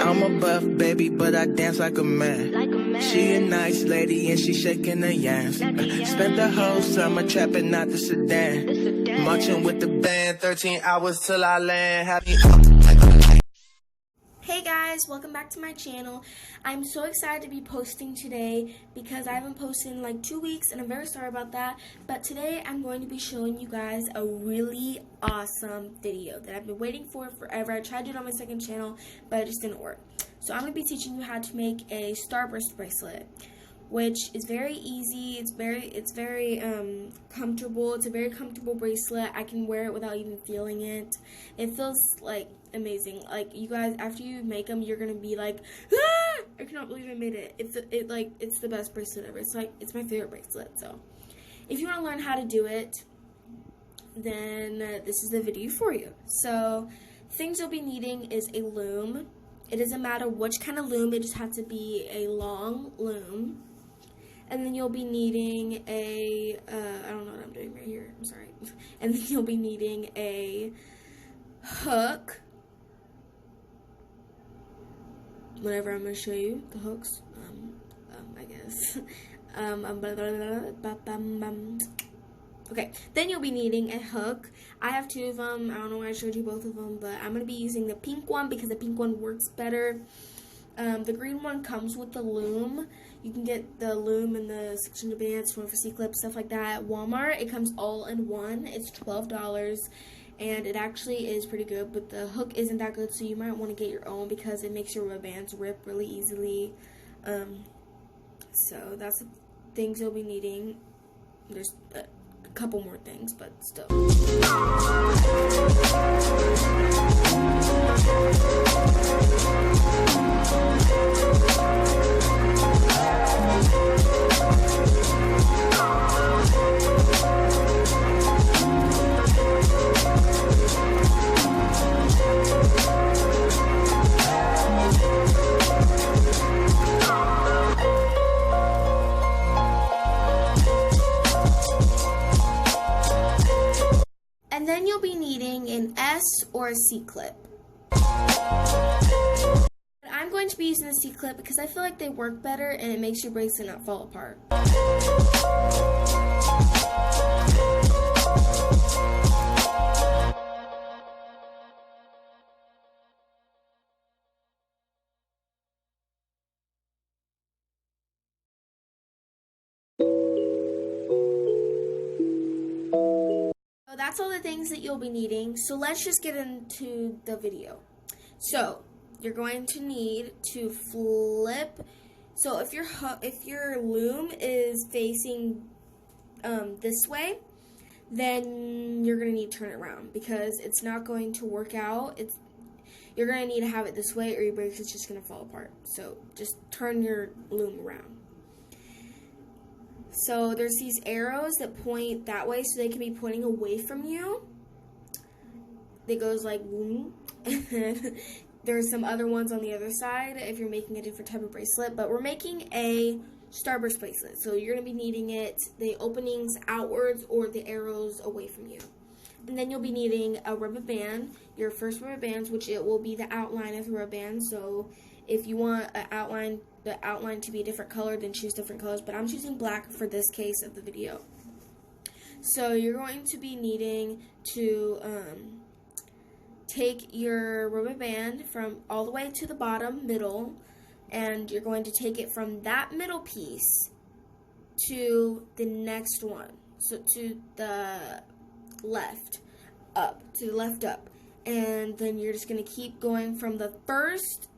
I'm a buff baby, but I dance like a man. She a nice lady and she shaking her yams. Spent the whole summer trapping out the sedan. Marching with the band, 13 hours till I land. Happy. Hey guys, welcome back to my channel. I'm so excited to be posting today because I haven't posted in like 2 weeks and I'm very sorry about that. But today I'm going to be showing you guys a really awesome video that I've been waiting for forever. I tried to do it on my second channel, but it just didn't work. So I'm going to be teaching you how to make a starburst bracelet, which is very easy. It's very comfortable. It's a very comfortable bracelet. I can wear it without even feeling it. It feels like amazing. Like, you guys, after you make them, you're gonna be like, ah! I cannot believe I made it. It's the best bracelet ever. It's my favorite bracelet. So if you want to learn how to do it, then this is the video for you. So things you'll be needing is a loom. It doesn't matter which kind of loom, it just has to be a long loom. And then you'll be needing a, I don't know what I'm doing right here, I'm sorry. And then you'll be needing a hook. Whatever, I'm going to show you the hooks, I guess. Okay, then you'll be needing a hook. I have two of them. I don't know why I showed you both of them, but I'm going to be using the pink one because the pink one works better. The green one comes with the loom. You can get the loom and the 600 bands, 1 for C-clip, stuff like that at Walmart. It comes all in one. It's $12, and it actually is pretty good, but the hook isn't that good, so you might want to get your own because it makes your rubber bands rip really easily. So that's the things you'll be needing. There's a couple more things, but still. And then you'll be needing an S or a C-clip. I'm going to be using the C-clip because I feel like they work better and it makes your bracelet not fall apart. That's all the things that you'll be needing. So let's just get into the video. So you're going to need to flip. So if your loom is facing this way, then you're going to need to turn it around because it's not going to work out. You're going to need to have it this way or your bracelet's just going to fall apart. So just turn your loom around. So there's these arrows that point that way so they can be pointing away from you. It goes like boom. And then there's some other ones on the other side if you're making a different type of bracelet. But we're making a starburst bracelet. So you're going to be needing the openings outwards or the arrows away from you. And then you'll be needing a rubber band, your first rubber bands, which it will be the outline of the rubber band. So if you want the outline to be a different color, then choose different colors. But I'm choosing black for this case of the video. So you're going to be needing to take your rubber band from all the way to the bottom, middle, and you're going to take it from that middle piece to the next one. So to the left up, and then you're just going to keep going from the first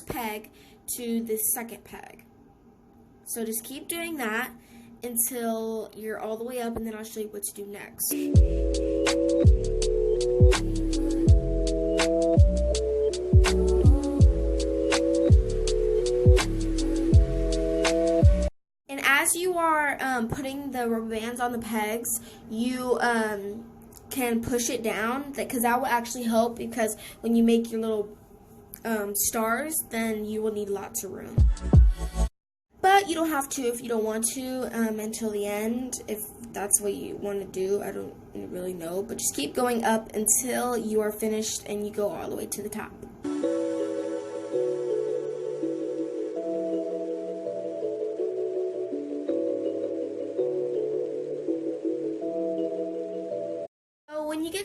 peg to the second peg. So just keep doing that until you're all the way up, and then I'll show you what to do next. And as you are putting the rubber bands on the pegs, you can push it down, because that will actually help, because when you make your little stars, then you will need lots of room. But you don't have to if you don't want to until the end, if that's what you want to do. I don't really know, but just keep going up until you are finished and you go all the way to the top.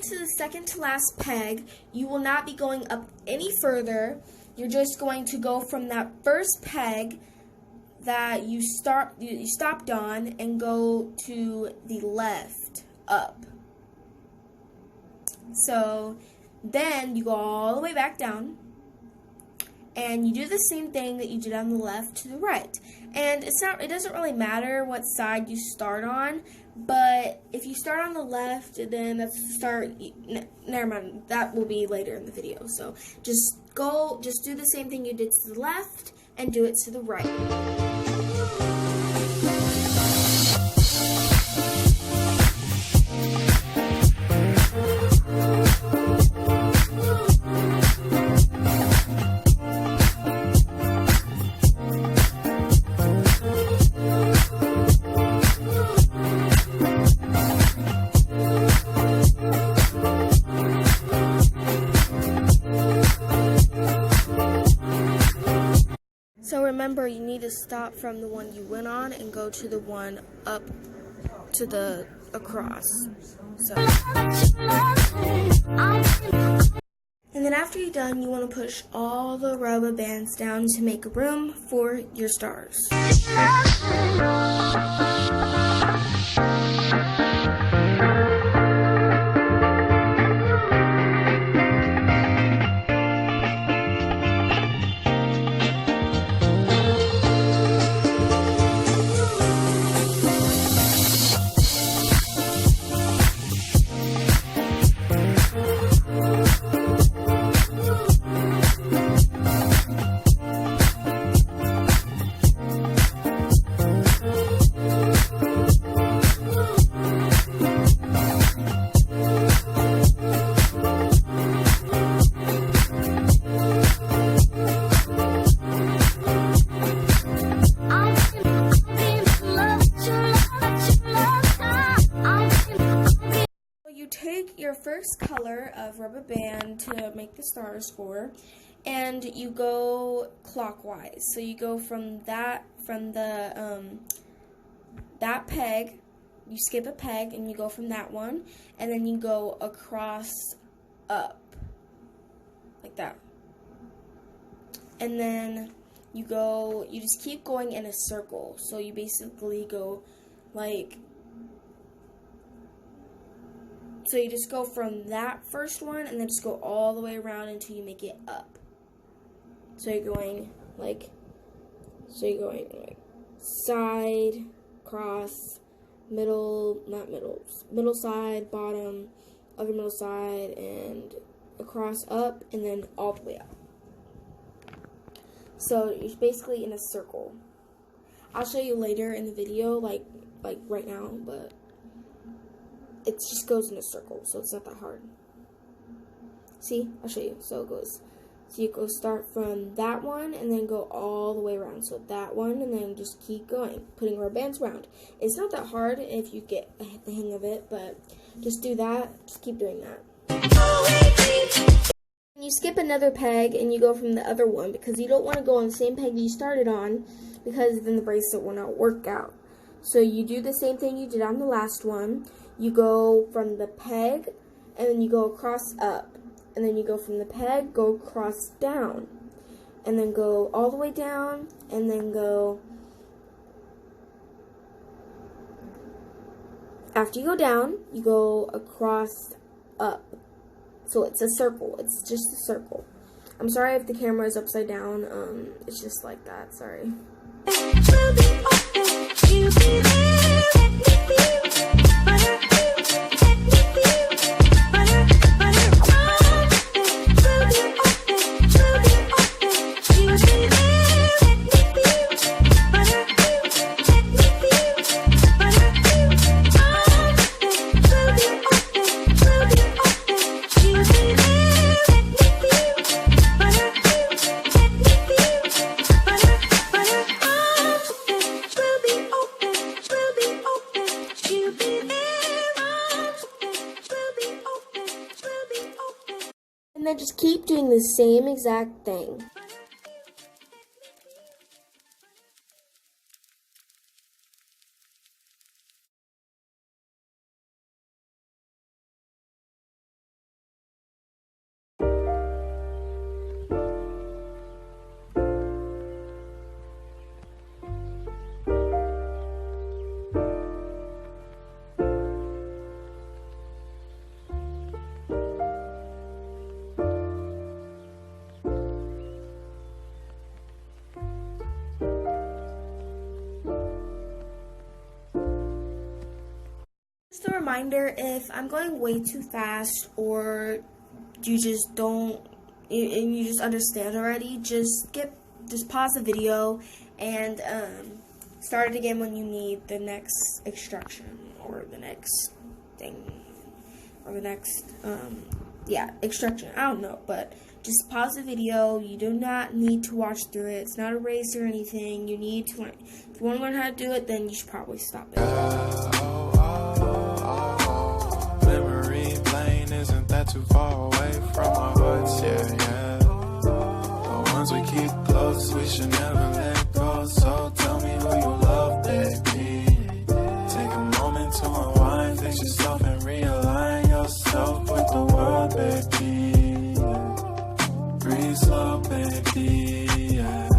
get to the second to last peg, you will not be going up any further. You're just going to go from that first peg that you stopped on and go to the left up. So then you go all the way back down, and you do the same thing that you did on the left to the right. And it doesn't really matter what side you start on, but if you start on the left, then never mind, that will be later in the video. So just do the same thing you did to the left and do it to the right. So remember, you need to stop from the one you went on and go to the one up to the across. So. And then after you're done, you want to push all the rubber bands down to make room for your stars. Take your first color of rubber band to make the stars for, and you go clockwise. So you go from that peg, you skip a peg and you go from that one, and then you go across up like that. And then you just keep going in a circle. So you basically go like, so you just go from that first one and then just go all the way around until you make it up. So you're going like side, cross, middle side, bottom, other middle side, and across up, and then all the way up. So you're basically in a circle. I'll show you later in the video, like right now, but it just goes in a circle, so it's not that hard. See? I'll show you. So it goes. So you go start from that one and then go all the way around. So that one, and then just keep going, putting rubber bands around. It's not that hard if you get the hang of it, but just do that. Just keep doing that. You skip another peg and you go from the other one because you don't want to go on the same peg you started on, because then the bracelet will not work out. So you do the same thing you did on the last one. You go from the peg, and then you go across up, and then you go from the peg, go across down, and then go all the way down, and then go, after you go down, you go across up. So it's a circle. It's just a circle. I'm sorry if the camera is upside down. It's just like that. Sorry. And then just keep doing the same exact thing. reminder, if I'm going way too fast or you just don't, and you just understand already, just pause the video and start it again when you need the next extraction or the next thing or the next extraction. I don't know, but just pause the video. You do not need to watch through it. It's not a race or anything. You need to learn. If you want to learn how to do it, then you should probably stop it. Memory lane isn't that too far away from our hearts, yeah. But once we keep close, we should never let go. So tell me who you love, baby. Take a moment to unwind, fix yourself and realign yourself with the world, baby. Breathe slow, baby, yeah.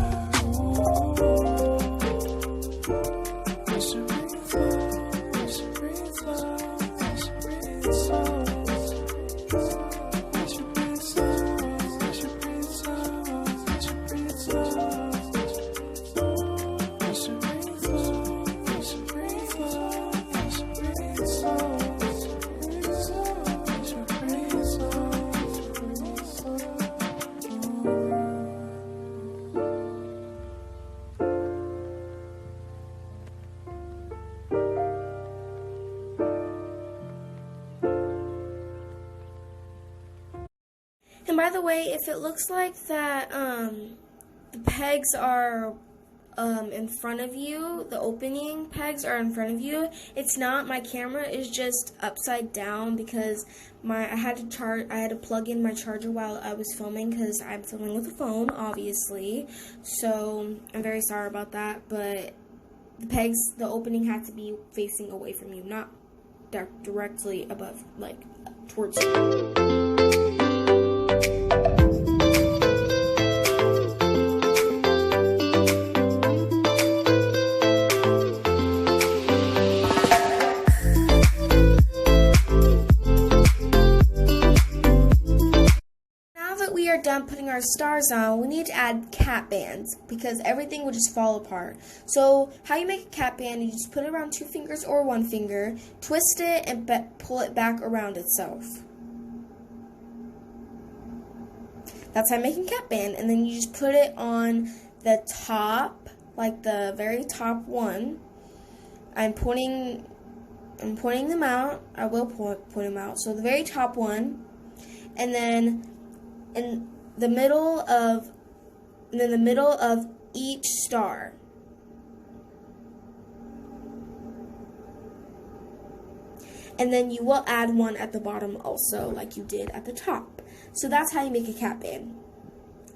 We should breathe slow, we should breathe slow, we should breathe slow. We should breathe slow, we should breathe slow, we should breathe slow. We should breathe slow, we should breathe slow, we should breathe slow. We should breathe slow, breathe slow. And by the way, if it looks like that the pegs are in front of you, the opening pegs are in front of you, it's not. My camera is just upside down because I had to plug in my charger while I was filming because I'm filming with a phone, obviously. So I'm very sorry about that, but the opening had to be facing away from you, not directly above, like towards you. Done putting our stars on, we need to add cap bands because everything will just fall apart. So how you make a cap band, you just put it around 2 fingers or 1 finger, twist it and pull it back around itself. That's how I make a cap band. And then you just put it on the top, like the very top one. I'm pointing them out. I will point them out. So the very top one, and then in the middle of each star. And then you will add one at the bottom also, like you did at the top. So that's how you make a cap band.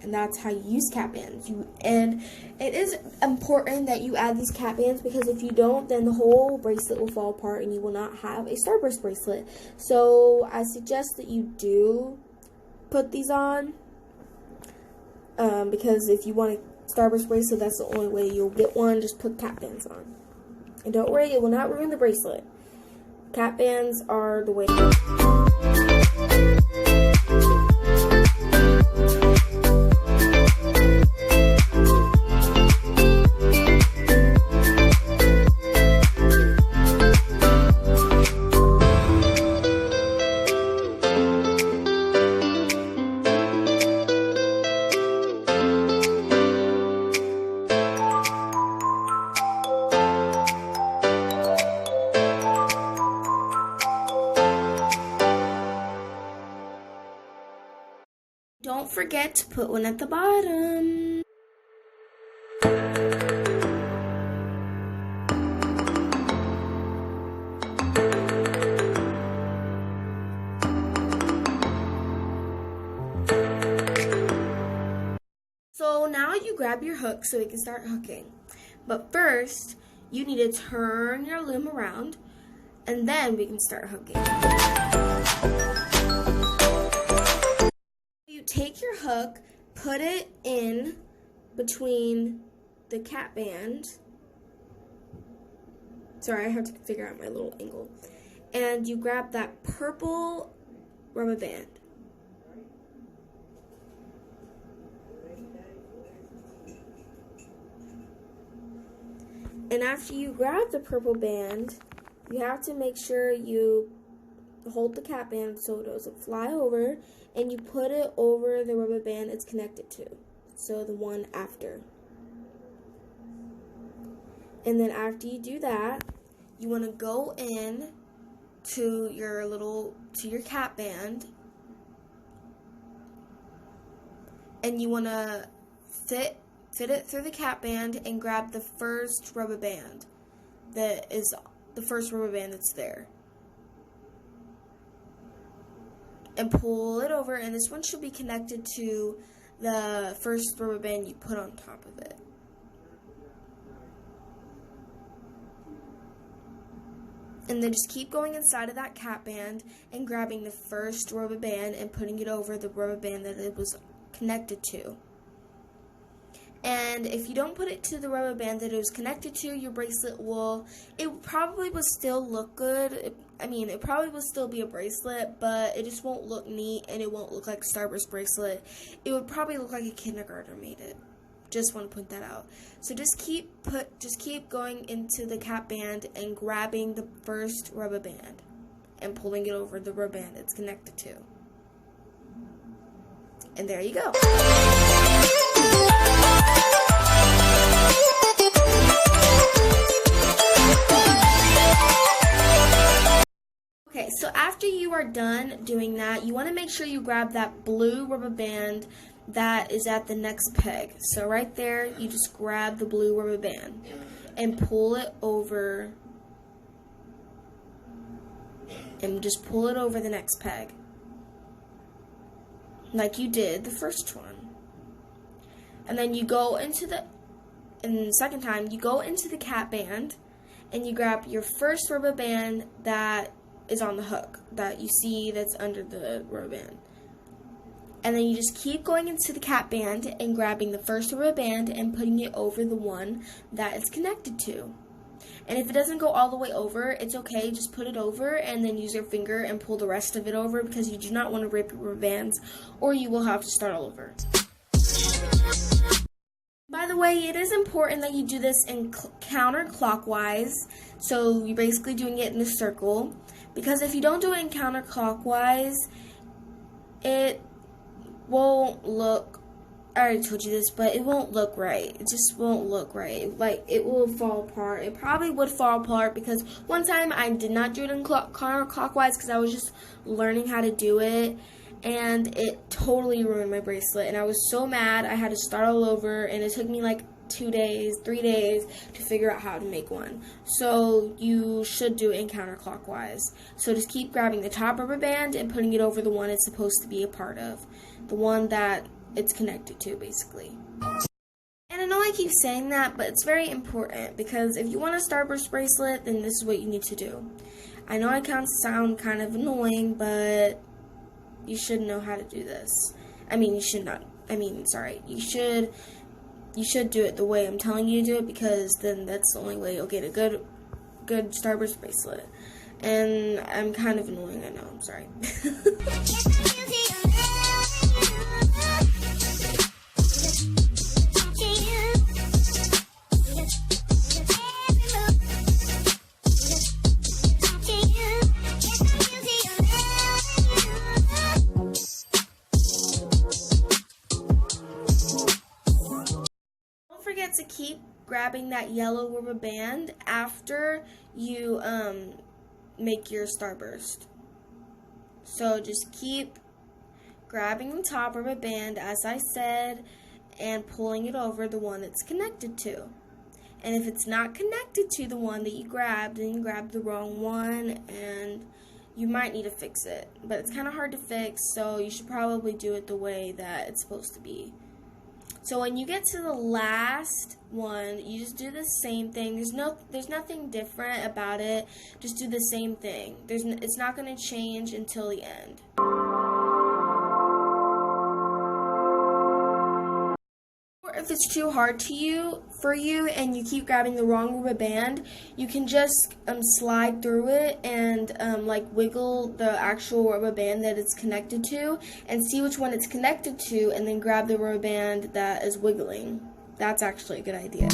And that's how you use cap bands. And it is important that you add these cap bands because if you don't, then the whole bracelet will fall apart and you will not have a starburst bracelet. So I suggest that you do put these on because if you want a starburst bracelet, that's the only way you'll get one. Just put cap bands on, and don't worry, it will not ruin the bracelet. Cap bands are the way to go. Don't forget to put one at the bottom. So now you grab your hook so we can start hooking. But first, you need to turn your loom around and then we can start hooking. You take your hook, put it in between the cap band. Sorry, I have to figure out my little angle. And you grab that purple rubber band. And after you grab the purple band, you have to make sure you hold the cap band so it doesn't fly over, and you put it over the rubber band it's connected to, so the one after. And then after you do that, you want to go in to your cap band, and you want to fit it through the cap band and grab the first rubber band that's there. And pull it over, and this one should be connected to the first rubber band you put on top of it. And then just keep going inside of that cap band and grabbing the first rubber band and putting it over the rubber band that it was connected to. And if you don't put it to the rubber band that it was connected to, your bracelet probably will still look good. It probably will still be a bracelet, but it just won't look neat, and it won't look like a starburst bracelet. It would probably look like a kindergartner made it. Just want to point that out. So just keep going into the cap band and grabbing the first rubber band and pulling it over the rubber band it's connected to. And there you go. Okay, so after you are done doing that, you want to make sure you grab that blue rubber band that is at the next peg. So right there, you just grab the blue rubber band and pull it over, and just pull it over the next peg, like you did the first one. And then you go into the second time, you go into the cap band and you grab your first rubber band that is on the hook that you see that's under the rubber band. And then you just keep going into the cap band and grabbing the first rubber band and putting it over the one that it's connected to. And if it doesn't go all the way over, it's okay, just put it over and then use your finger and pull the rest of it over, because you do not want to rip your rubber bands or you will have to start all over. By the way, it is important that you do this in counterclockwise, so you're basically doing it in a circle, because if you don't do it in counterclockwise, it won't look, I already told you this, but it won't look right. It just won't look right. Like, it will fall apart. It probably would fall apart, because one time I did not do it in counterclockwise because I was just learning how to do it, and it totally ruined my bracelet, and I was so mad. I had to start all over, and it took me like 3 days to figure out how to make one. So you should do it in counterclockwise. So just keep grabbing the top rubber band and putting it over the one it's supposed to be a part of, the one that it's connected to, basically. And I know I keep saying that, but it's very important, because if you want a starburst bracelet, then this is what you need to do. I know I can sound kind of annoying, but you should know how to do this. You should do it the way I'm telling you to do it, because then that's the only way you'll get a good starburst bracelet. And I'm kind of annoying, I know, I'm sorry. To keep grabbing that yellow rubber band after you make your starburst. So just keep grabbing the top rubber band, as I said, and pulling it over the one it's connected to. And if it's not connected to the one that you grabbed, then you grabbed the wrong one, and you might need to fix it. But it's kind of hard to fix, so you should probably do it the way that it's supposed to be. So when you get to the last one, you just do the same thing. There's nothing different about it. Just do the same thing. It's not going to change until the end. Or if it's too hard for you and you keep grabbing the wrong rubber band, you can just slide through it and wiggle the actual rubber band that it's connected to and see which one it's connected to, and then grab the rubber band that is wiggling. That's actually a good idea.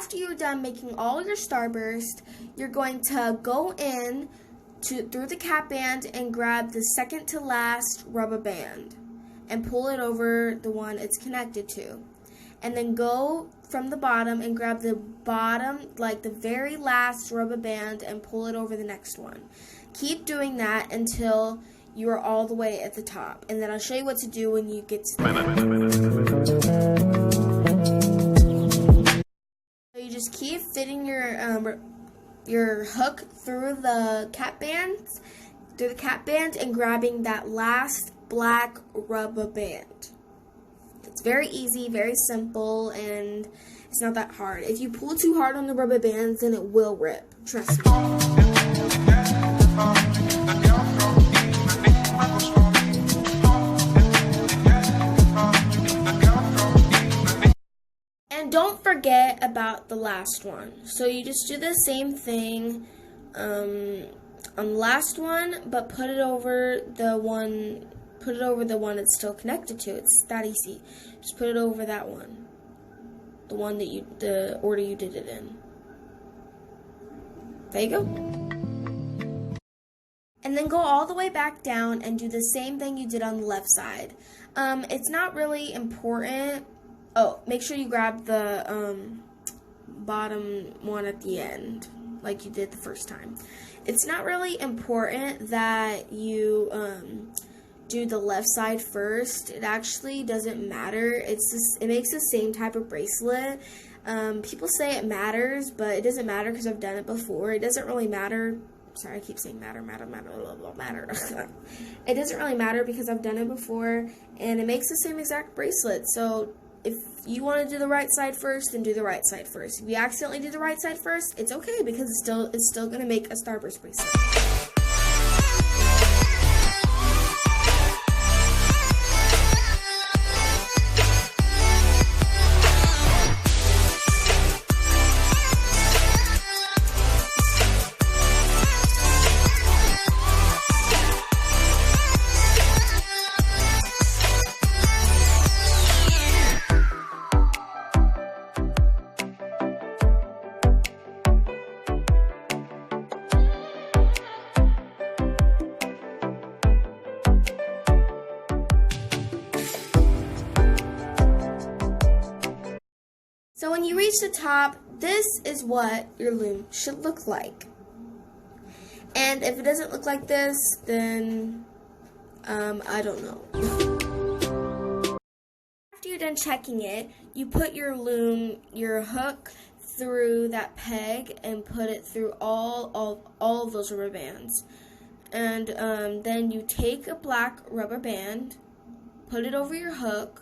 after you're done making all your starburst, you're going to go in through the cap band and grab the second to last rubber band and pull it over the one it's connected to. And then go from the bottom and grab the bottom, like the very last rubber band, and pull it over the next one. Keep doing that until you are all the way at the top. And then I'll show you what to do when you get to the end. So you just keep fitting your hook through the cap band, and grabbing that last black rubber band. It's very easy, very simple, and it's not that hard. If you pull too hard on the rubber bands, then it will rip. Trust me. And don't forget about the last one. So you just do the same thing on the last one, but put it over the one it's still connected to. It's that easy. Just put it over that one. The one that the order you did it in. There you go. And then go all the way back down and do the same thing you did on the left side. It's not really important. Oh, make sure you grab the bottom one at the end, like you did the first time. It's not really important that you do the left side first. It actually doesn't matter. It makes the same type of bracelet. People say it matters, but it doesn't matter because I've done it before. It doesn't really matter. Sorry, I keep saying matter. It doesn't really matter because I've done it before, and it makes the same exact bracelet. So if you want to do the right side first, then do the right side first. If you accidentally do the right side first, it's okay because it's still going to make a starburst bracelet. So when you reach the top, this is what your loom should look like. And if it doesn't look like this, then I don't know. After you're done checking it, you put your hook through that peg and put it through all of those rubber bands. And then you take a black rubber band, put it over your hook,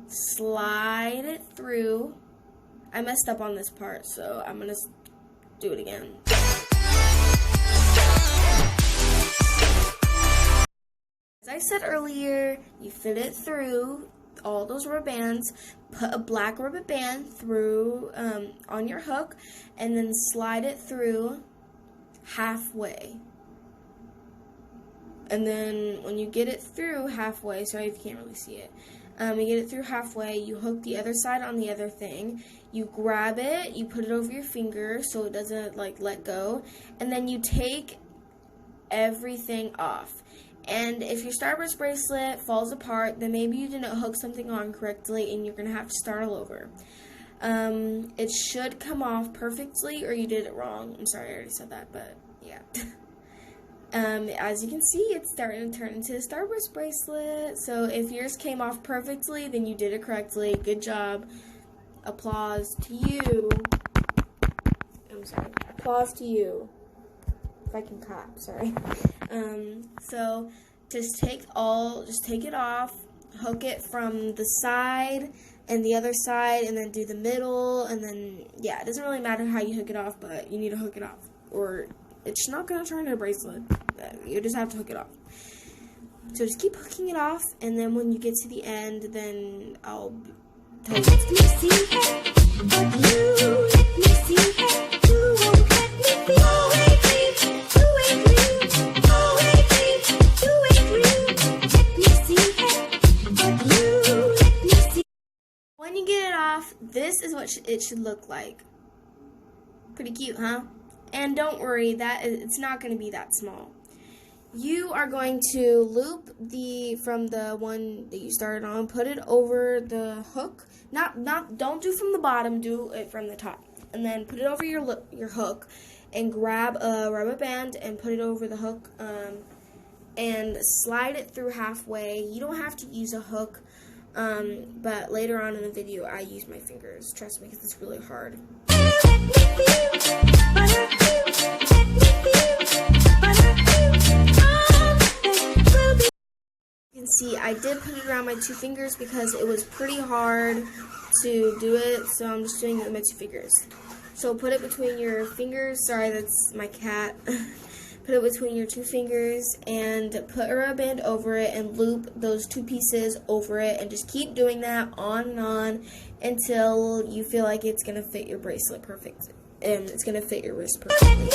slide it through. I messed up on this part, so I'm going to do it again. As I said earlier, you fit it through all those rubber bands, put a black rubber band through on your hook, and then slide it through halfway. And then when you get it through halfway, sorry if you can't really see it, you get it through halfway, you hook the other side on the other thing, you grab it, you put it over your finger so it doesn't like let go, and then you take everything off. And if your starburst bracelet falls apart, then maybe you didn't hook something on correctly and you're going to have to start all over. It should come off perfectly, or you did it wrong. I'm sorry, I already said that, but yeah. As you can see, it's starting to turn into a starburst bracelet. So if yours came off perfectly, then you did it correctly. Good job. Applause to you. I'm sorry. Applause to you. If I can clap, sorry. So just take it off, hook it from the side and the other side, and then do the middle, and then, yeah, it doesn't really matter how you hook it off, but you need to hook it off, or it's not going to turn into a bracelet. You just have to hook it off. So just keep hooking it off, and then when you get to the end, then I'll tell you. Let me see it, but you let me see it. You won't let me be. Always dream, you ain't real. Always dream, you ain't real. Let me see it, but you let me see. When you get it off, this is what it should look like. Pretty cute, huh? And don't worry, it's not going to be that small. You are going to loop from the one that you started on, put it over the hook. Don't do from the bottom, do it from the top. And then put it over your hook and grab a rubber band and put it over the hook and slide it through halfway. You don't have to use a hook, but later on in the video I use my fingers. Trust me, because it's really hard. You can see I did put it around my 2 fingers because it was pretty hard to do it, so I'm just doing it with my 2 fingers. So put it between your fingers. Sorry, that's my cat. Put it between your 2 fingers and put a rubber band over it and loop those 2 pieces over it, and just keep doing that on and on until you feel like it's going to fit your bracelet perfect and it's going to fit your wrist perfectly.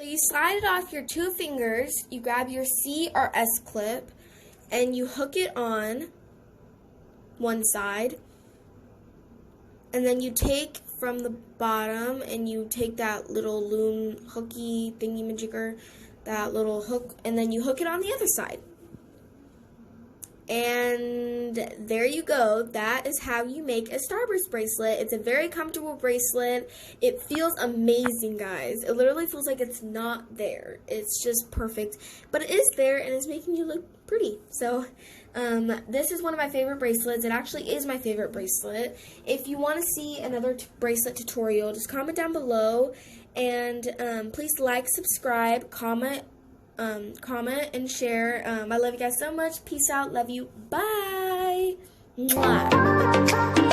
You slide it off your 2 fingers, you grab your C or S clip, and you hook it on one side, and then you take from the bottom and you take that little loom hooky thingy-majigger, that little hook, and then you hook it on the other side. And there you go. That is how you make a starburst bracelet. It's a very comfortable bracelet. It feels amazing, guys. It literally feels like it's not there. It's just perfect. But it is there, and it's making you look pretty. So this is one of my favorite bracelets. It actually is my favorite bracelet. If you want to see another bracelet tutorial, just comment down below. And please like, subscribe, comment and share. I love you guys so much. Peace out. Love you. Bye. Mwah.